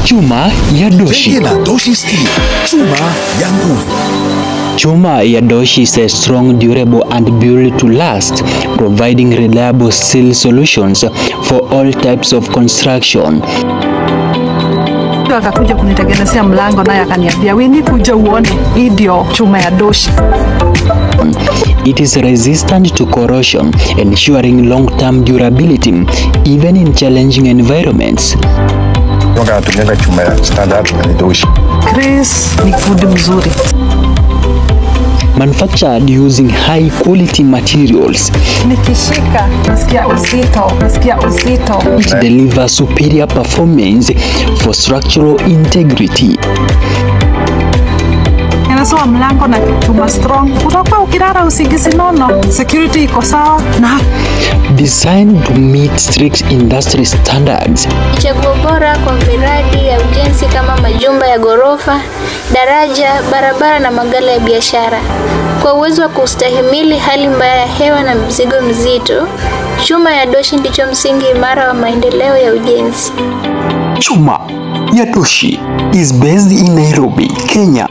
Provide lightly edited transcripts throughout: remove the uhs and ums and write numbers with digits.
Chuma ya Doshi. Jenge na Doshi Steel, chuma ya nguvu. Chuma ya Doshi is a strong, durable and built to last, providing reliable steel solutions for all types of construction. Akakuja kunitengenezea mlango naye akaniambia, "Wewe kuja uone, hii ndio chuma ya Doshi." It is resistant to corrosion, ensuring long-term durability even in challenging environments. Tunatumia chuma ya standard na Doshi. Chris ni fundi mzuri. Manufactured using high quality materials. Nikishika nasikia uzito. It delivers superior performance for structural integrity. Inasoma mlango na chuma strong. Utakuwa ukilala usingizi nono. Security iko sawa na designed to meet strict industry standards. Chaguo bora kwa miradi ya ujenzi kama majumba ya ghorofa, daraja, barabara na magala ya biashara. Kwa uwezo wa kustahimili hali mbaya ya hewa na mzigo mzito, chuma ya Doshi ndicho msingi imara wa maendeleo ya ujenzi. Chuma ya Doshi is based in Nairobi, Kenya.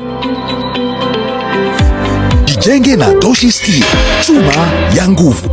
Jenge na Doshi Steel, chuma ya nguvu.